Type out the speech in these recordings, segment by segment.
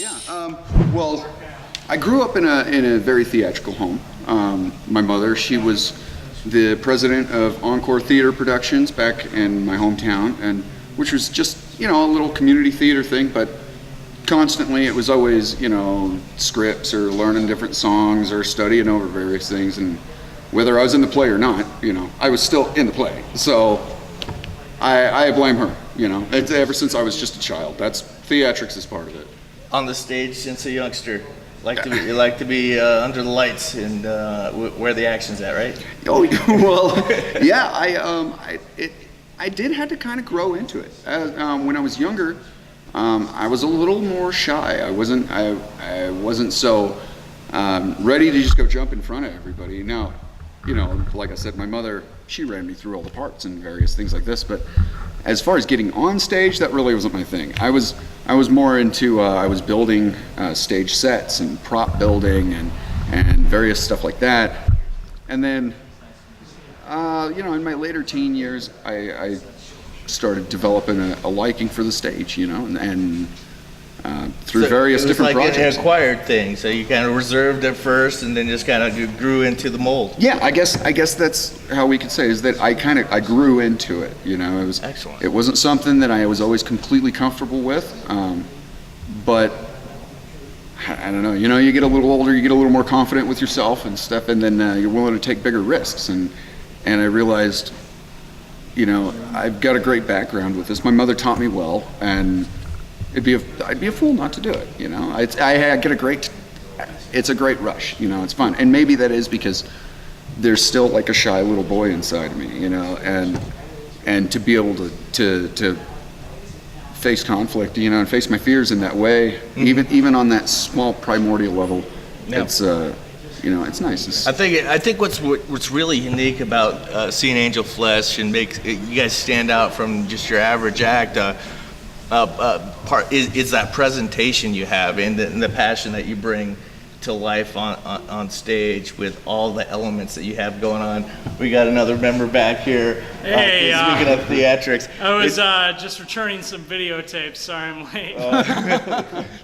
Yeah. Well, I grew up in a very theatrical home. My mother, she was the president of Encore Theater Productions back in my hometown, and which was just a little community theater thing, but constantly it was always scripts or learning different songs or studying over various things, and whether I was in the play or not, I was still in the play. So I blame her. It's ever since I was just a child. That's theatrics is part of it. On the stage since a youngster, you like to be under the lights and where the action's at, right? Oh well, yeah. I did have to kind of grow into it. When I was younger, I was a little more shy. I wasn't so ready to just go jump in front of everybody. Now, like I said, my mother, she ran me through all the parts and various things like this, but as far as getting on stage, that really wasn't my thing. I was more into, I was building stage sets and prop building and various stuff like that. And then, in my later teen years, I started developing a liking for the stage, and through various different projects. It was like an acquired thing, so you kind of reserved at first and then just kind of grew into the mold. Yeah, I guess that's how we could say, is that I grew into it. It was excellent. It wasn't something that I was always completely comfortable with, but I don't know. You get a little older, you get a little more confident with yourself and stuff, and then you're willing to take bigger risks. And I realized, I've got a great background with this. My mother taught me well, and I'd be a fool not to do it. It's a great rush. It's fun, and maybe that is because there's still like a shy little boy inside of me. And to be able to face conflict, and face my fears in that way, even on that small primordial level, it's it's nice. I think what's really unique about seeing AngelFlesh and makes you guys stand out from just your average act. Part is that presentation you have and the passion that you bring to life on stage with all the elements that you have going on. We got another member back here. Hey, speaking of theatrics, I was just returning some videotapes. Sorry, I'm late.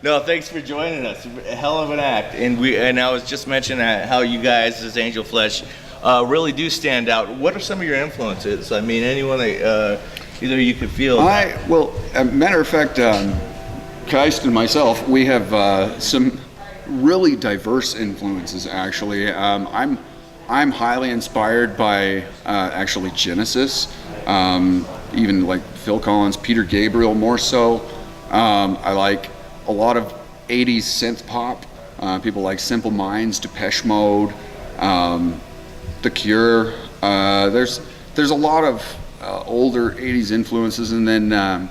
No, thanks for joining us. A hell of an act, and I was just mentioning how you guys as AngelFlesh really do stand out. What are some of your influences? I mean, anyone that either you could feel. Well, matter of fact, Keist and myself, we have some really diverse influences. Actually, I'm highly inspired by actually Genesis, even like Phil Collins, Peter Gabriel more so. I like a lot of 80s synth pop. People like Simple Minds, Depeche Mode, The Cure. There's a lot of older 80s influences, and then I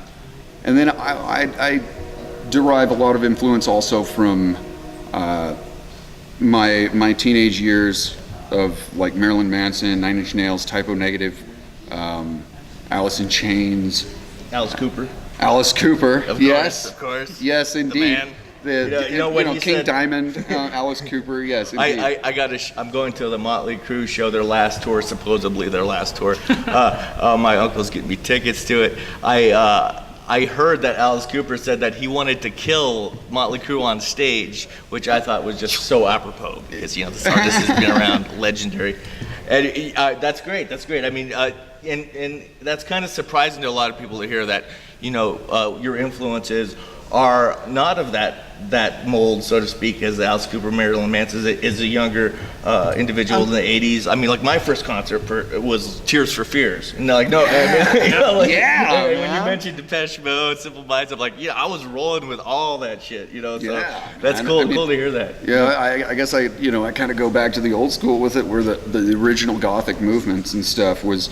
derive a lot of influence also from my teenage years of like Marilyn Manson, Nine Inch Nails, Typo Negative, Alice in Chains, Alice Cooper. Yes, of course. Yes, indeed. The man. King Diamond, Alice Cooper. Yes, indeed. I'm going to the Motley Crue show, their last tour, supposedly their last tour. My uncle's getting me tickets to it. I heard that Alice Cooper said that he wanted to kill Motley Crue on stage, which I thought was just so apropos because this artist has been around, legendary, and that's great. I mean, and that's kind of surprising to a lot of people to hear that your influences are not of that mold, so to speak, as Alice Cooper, Marilyn Manson is a younger individual in the 80s. I mean, like my first concert was Tears for Fears. And when you mentioned Depeche Mode, Simple Minds, I'm like, I was rolling with all that shit, so that's cool. Cool to hear that. Yeah, I guess I kind of go back to the old school with it, where the original Gothic movements and stuff was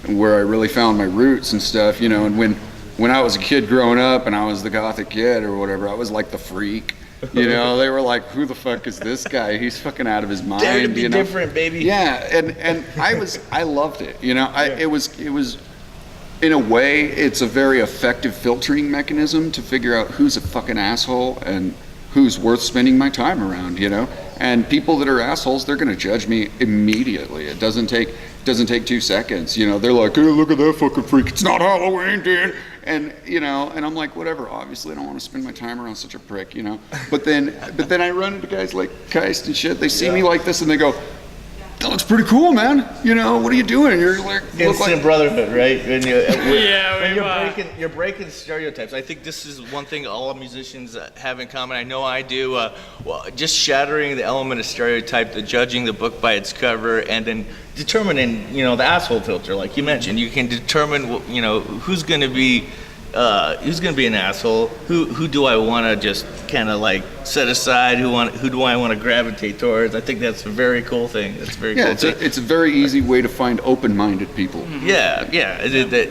where I really found my roots and stuff, and when I was a kid growing up and I was the Gothic kid or whatever, I was like the freak. They were like, who the fuck is this guy? He's fucking out of his mind. Dare to be different, baby. Yeah, and I loved it. It was in a way, it's a very effective filtering mechanism to figure out who's a fucking asshole and who's worth spending my time around, And people that are assholes, they're gonna judge me immediately. It doesn't take 2 seconds. They're like, hey, look at that fucking freak. It's not Halloween, dude. and and I'm like, whatever. Obviously, I don't want to spend my time around such a prick, But then I run into guys like Keist and shit. They see me like this, and they go, "That looks pretty cool, man. What are you doing?" And you're like, Instant brotherhood, right? When Yeah, you're breaking stereotypes. I think this is one thing all musicians have in common. I know I do. Just shattering the element of stereotype, the judging the book by its cover, and then determining, the asshole filter, like you mentioned. You can determine, who's going to be an asshole. Who do I want to just kind of like set aside? Who do I want to gravitate towards? I think that's a very cool thing. That's a very cool thing. It's a very easy way to find open-minded people. Yeah.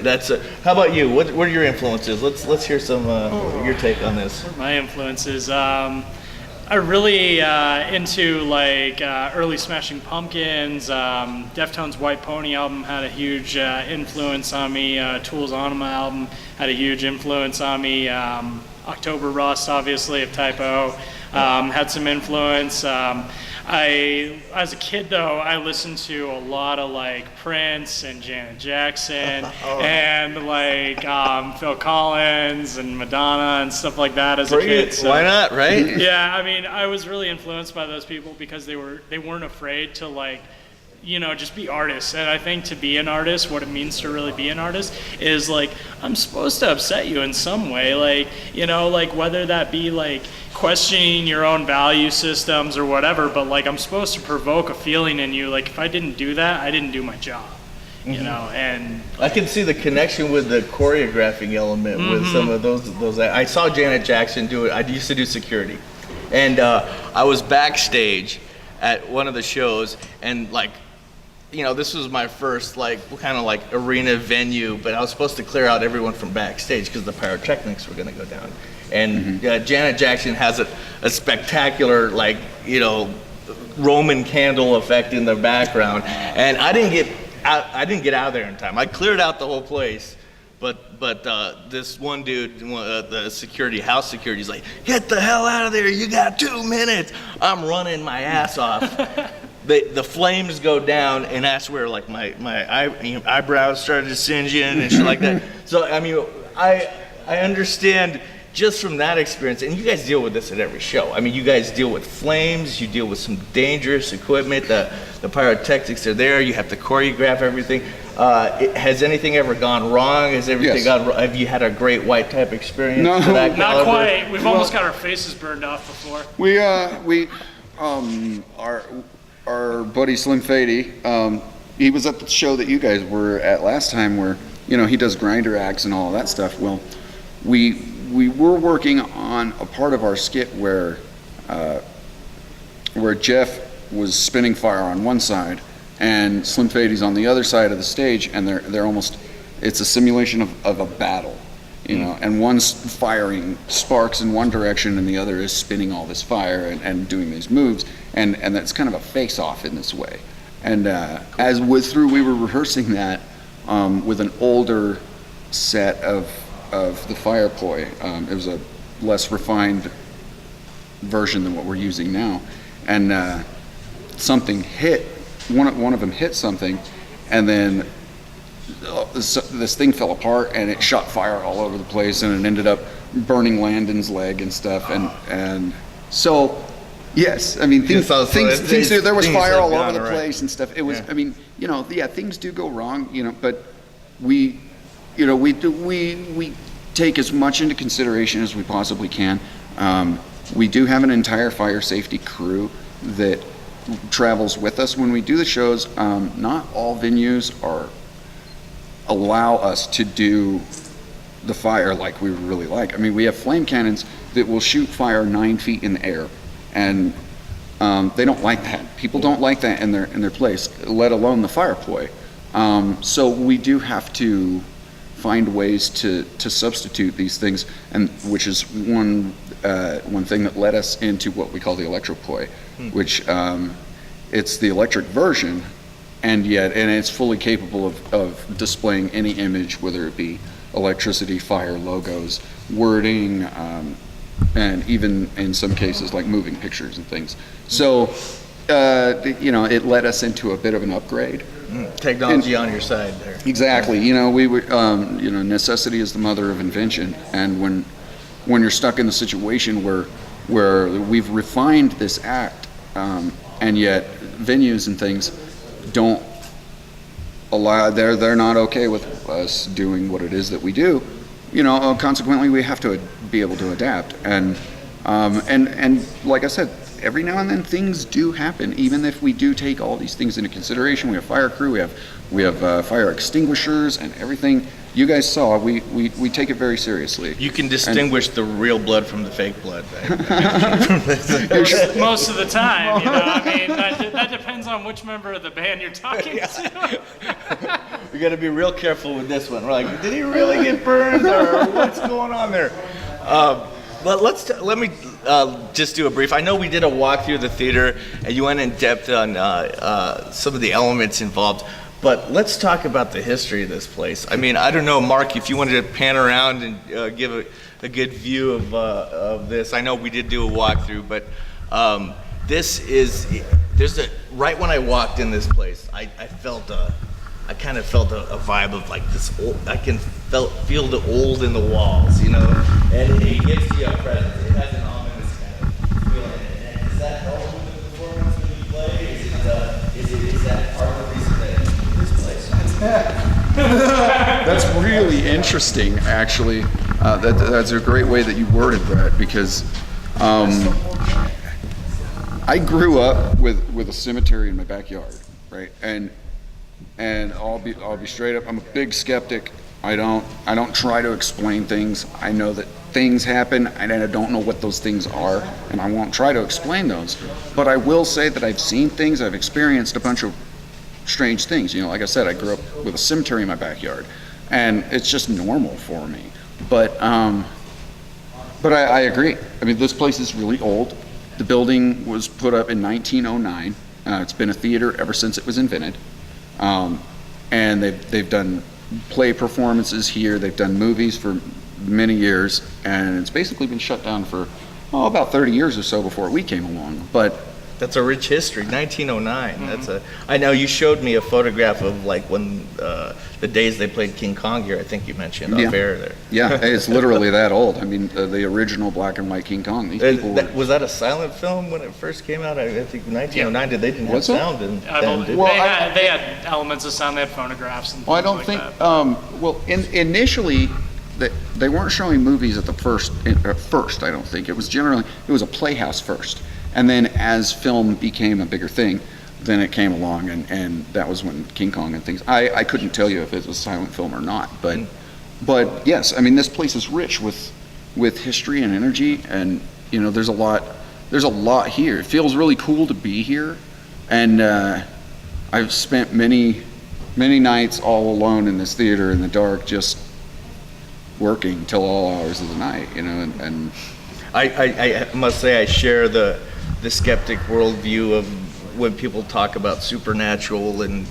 That's. How about you? What are your influences? Let's hear some your take on this. my influences. I'm really into like early Smashing Pumpkins. Deftones' White Pony album had a huge influence on me. Tool's Anima album had a huge influence on me. October Rust, obviously, of Type O, had some influence. As a kid though, I listened to a lot of like Prince and Janet Jackson and like Phil Collins and Madonna and stuff like that as a kid. So, why not, right? yeah, I mean, I was really influenced by those people because they weren't afraid to like, just be artists. And I think to be an artist, what it means to really be an artist is like, I'm supposed to upset you in some way. Like, like whether that be like questioning your own value systems or whatever, but like I'm supposed to provoke a feeling in you. Like if I didn't do that, I didn't do my job. And I can see the connection with the choreographing element with some of those. I saw Janet Jackson do it. I used to do security, and I was backstage at one of the shows, and like, this was my first like kind of like arena venue, but I was supposed to clear out everyone from backstage because the pyrotechnics were going to go down. And Janet Jackson has a spectacular like Roman candle effect in the background, and I didn't get out of there in time. I cleared out the whole place, but this one dude, the house security, is like, "Get the hell out of there! You got 2 minutes." I'm running my ass off. The flames go down, and that's where like my eyebrows started singeing and shit like that. So I mean, I understand just from that experience, and you guys deal with this at every show. I mean, you guys deal with flames, you deal with some dangerous equipment, the pyrotechnics are there, you have to choreograph everything. Has anything ever gone wrong? Has everything gone wrong? Have you had a great white type experience? No, for that not caliber? quite. We've almost got our faces burned off before. Our buddy Slim Fady, he was at the show that you guys were at last time where, he does grinder acts and all of that stuff. Well, we were working on a part of our skit where Jeff was spinning fire on one side and Slim Fady's on the other side of the stage, and they're almost, it's a simulation of a battle, and one's firing sparks in one direction and the other is spinning all this fire and doing these moves, and that's kind of a face-off in this way. And as we were rehearsing that with an older set of the fire ploy. It was a less refined version than what we're using now, and something hit. One of them hit something, and then this thing fell apart, and it shot fire all over the place, and it ended up burning Landon's leg and stuff, and so. Yes, I mean things. There was fire all over the place and stuff. It was. Yeah. I mean, things do go wrong. But we take as much into consideration as we possibly can. We do have an entire fire safety crew that travels with us when we do the shows. Not all venues allow us to do the fire like we really like. I mean, we have flame cannons that will shoot fire 9 feet in the air, and they don't like that. People don't like that in their place, let alone the fire ploy. So we do have to find ways to substitute these things, and which is one thing that led us into what we call the electroploy, which it's the electric version, and it's fully capable of displaying any image, whether it be electricity, fire, logos, wording, and even in some cases like moving pictures and things. So it led us into a bit of an upgrade. Technology on your side there. Exactly. You know, necessity is the mother of invention. And when you're stuck in the situation where we've refined this act, and yet venues and things don't allow, they're not okay with us doing what it is that we do. You know, consequently, we have to be able to adapt. And like I said, every now and then things do happen, even if we do take all these things into consideration. We have fire crew, we have fire extinguishers and everything. You guys saw, we take it very seriously. You can distinguish the real blood from the fake blood. Most of the time, you know. I mean, that depends on which member of the band you're talking to. We got to be real careful with this one. We're like, did he really get burned, or what's going on there? But let me just do a brief. I know we did a walk through the theater, and you went in depth on some of the elements involved. But let's talk about the history of this place. I mean, I don't know, Mark, if you wanted to pan around and give a good view of this. I know we did do a walkthrough, but right when I walked in this place, I kind of felt a vibe of like this old, I can feel the old in the walls, you know, and it gives you a presence. It has an ominous kind of feeling. And is that help with the performance when you play? Is that part of the reason that this place? That's really interesting, actually. That's a great way that you worded that, because I grew up with a cemetery in my backyard, right? And I'll be straight up. I'm a big skeptic. I don't try to explain things. I know that things happen, and I don't know what those things are, and I won't try to explain those. But I will say that I've seen things. I've experienced a bunch of strange things. You know, like I said, I grew up with a cemetery in my backyard, and it's just normal for me. But I agree. I mean, this place is really old. The building was put up in 1909. It's been a theater ever since it was invented. And they've done play performances here. They've done movies for many years, and it's basically been shut down for about 30 years or so before we came along. But that's a rich history. 1909. I know you showed me a photograph of like when the days they played King Kong here. I think you mentioned off air there. Yeah, it's literally that old. I mean, the original black and white King Kong. These people was that a silent film when it first came out? I think 1909. They didn't have sound in then, did they? They had elements of sound. They had phonographs and things I don't like think. that. Initially, they weren't showing movies at the first. I don't think it was a playhouse first. And then as film became a bigger thing, then it came along, and that was when King Kong and things. I couldn't tell you if it was a silent film or not, but yes, I mean, this place is rich with history and energy, and you know, there's a lot here. It feels really cool to be here, and I've spent many nights all alone in this theater in the dark, just working till all hours of the night, you know, and I must say I share the skeptic worldview of when people talk about supernatural and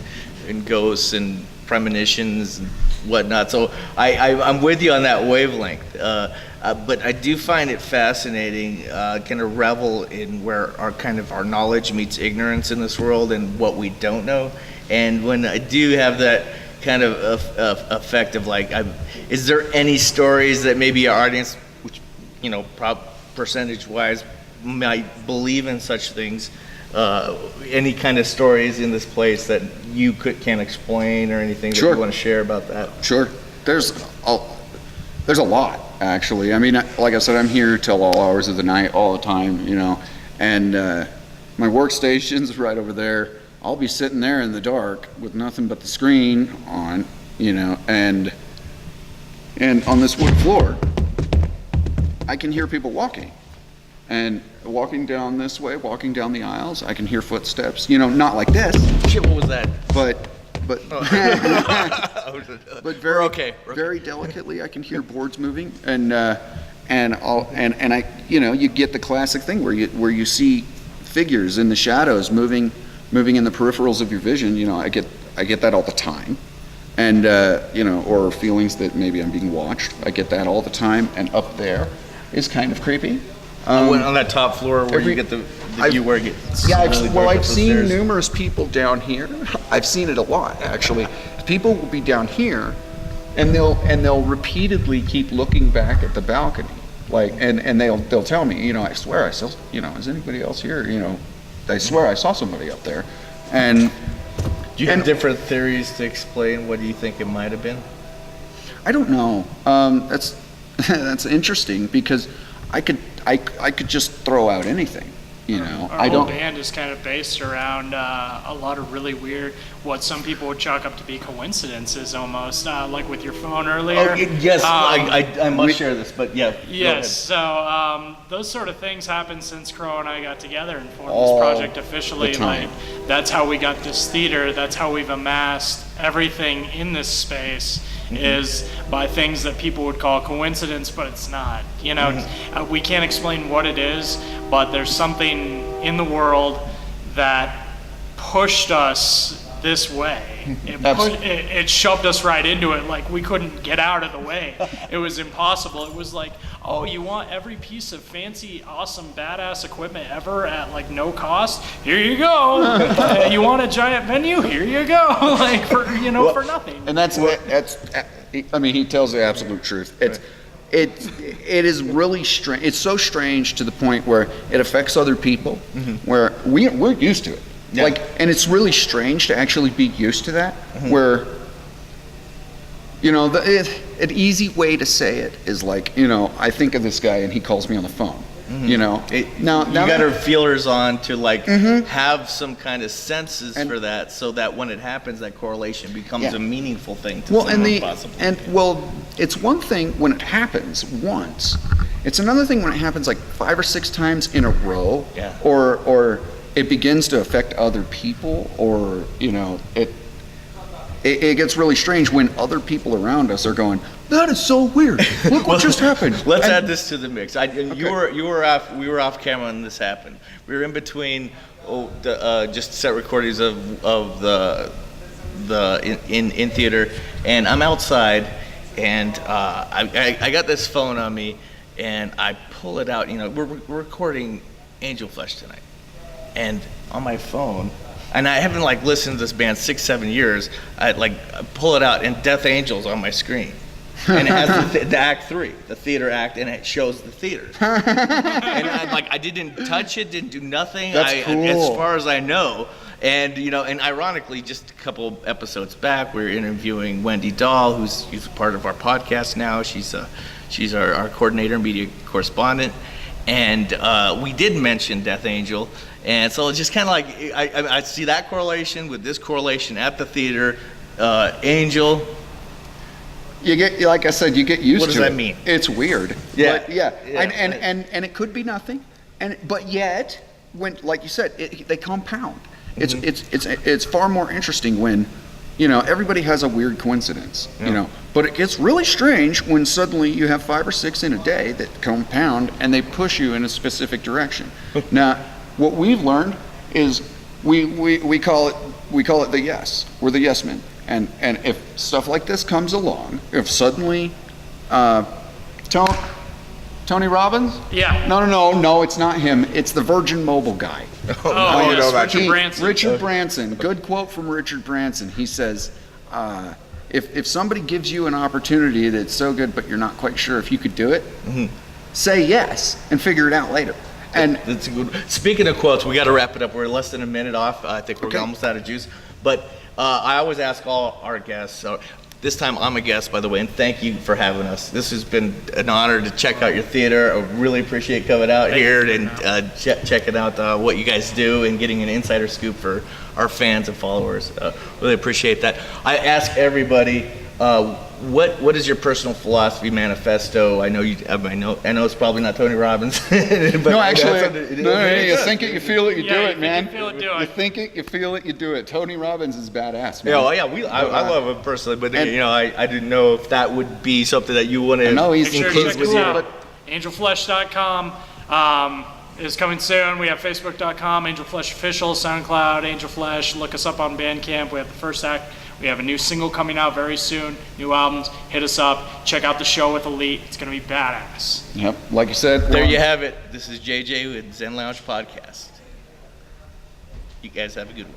ghosts and premonitions and whatnot. So I'm with you on that wavelength. But I do find it fascinating, kind of revel in where our knowledge meets ignorance in this world and what we don't know. And when I do have that kind of effect of like, is there any stories that maybe our audience, which, you know, percentage-wise, might believe in such things, any kind of stories in this place that you can't explain or anything that you want to share about that? Sure. There's a lot, actually. I mean, like I said, I'm here till all hours of the night, all the time, you know, and my workstation's right over there. I'll be sitting there in the dark with nothing but the screen on, you know, and on this wood floor, I can hear people walking. And walking down this way, walking down the aisles, I can hear footsteps. You know, not like this. Shit, what was that? But very very delicately, I can hear boards moving, and I, you know, you get the classic thing where you see figures in the shadows moving in the peripherals of your vision. You know, I get that all the time, and you know, or feelings that maybe I'm being watched. I get that all the time, and up there is kind of creepy. On that top floor where you get the view where it gets. Yeah, really well, dark I've up the seen stairs. numerous people down here. I've seen it a lot, actually. People will be down here, and they'll repeatedly keep looking back at the balcony, like, and they'll tell me, I swear I saw, is anybody else here? I swear I saw somebody up there, and. Do you have different theories to explain what do you think it might have been? I don't know. That's interesting because I could just throw out anything. Our whole band is kind of based around a lot of really weird, what some people would chalk up to be coincidences almost, like with your phone earlier. Yes, I must share this, but yeah. Yes, so those sort of things happened since Crow and I got together and formed this project officially. Like, that's how we got this theater, that's how we've amassed everything in this space. Is by things that people would call coincidence, but it's not. We can't explain what it is, but there's something in the world that pushed us this way. It shoved us right into it, like we couldn't get out of the way. It was impossible. It was like, oh, you want every piece of fancy, awesome, badass equipment ever at like no cost? Here you go. You want a giant venue? Here you go. Like for nothing. And that's I mean, he tells the absolute truth. It is really strange. It's so strange to the point where it affects other people, where we're used to it. Yeah. Like, and it's really strange to actually be used to that, where, an easy way to say it is like, I think of this guy and he calls me on the phone. Now you got our feelers on to have some kind of senses for that, so that when it happens, that correlation becomes a meaningful thing to someone possibly. It's one thing when it happens once. It's another thing when it happens like 5 or 6 times in a row, or it begins to affect other people, or it gets really strange when other people around us are going, that is so weird. Look what just happened. Let's add this to the mix. We were off camera when this happened. We were in between just set recordings of the in theater, and I'm outside, and I got this phone on me, and I pull it out. We're recording AngelFlesh tonight, and on my phone. And I haven't listened to this band 6-7 years. I pull it out, and Death Angel's on my screen. And it has the act 3, the theater act, and it shows the theater. And I didn't touch it, didn't do nothing. That's cool. As far as I know. And and ironically, just a couple episodes back, we were interviewing Wendy Dahl, who's part of our podcast now. She's our coordinator, media correspondent, and we did mention Death Angel. And so it's just kind of I see that correlation with this correlation at the theater. Angel. You get, like I said, you get used to it. What does that mean? It's weird. Yeah. But and it could be nothing. But yet, when, like you said, they compound. It's far more interesting when, everybody has a weird coincidence. But it gets really strange when suddenly you have 5 or 6 in a day that compound and they push you in a specific direction. Now, what we've learned is we call it the yes. We're the yes men. And if stuff like this comes along, if suddenly Tony Robbins? Yeah. No, it's not him. It's the Virgin Mobile guy. Richard Branson. Richard Branson. Good quote from Richard Branson. He says, if somebody gives you an opportunity that's so good but you're not quite sure if you could do it, say yes and figure it out later. And that's a good. Speaking of quotes, we got to wrap it up. We're less than a minute off. I think we're almost out of juice. But I always ask all our guests. So this time I'm a guest, by the way, and thank you for having us. This has been an honor to check out your theater. I really appreciate coming out here and checking out what you guys do and getting an insider scoop for our fans and followers. Really appreciate that. I ask everybody. What is your personal philosophy manifesto? I know it's probably not Tony Robbins. But no, actually, you think it, you feel it, you do it, man. You feel it, do it. You think it, you feel it, you do it. Tony Robbins is badass, man. I love him personally, but I didn't know if that would be something that you want to include with you. AngelFlesh.com is coming soon. We have Facebook.com, AngelFlesh Official, SoundCloud, AngelFlesh. Look us up on Bandcamp. We have the first act We have a new single coming out very soon, new albums. Hit us up. Check out the show with Elite. It's going to be badass. Yep, like you said. There you have it. This is JJ with Zen Lounge Podcast. You guys have a good one.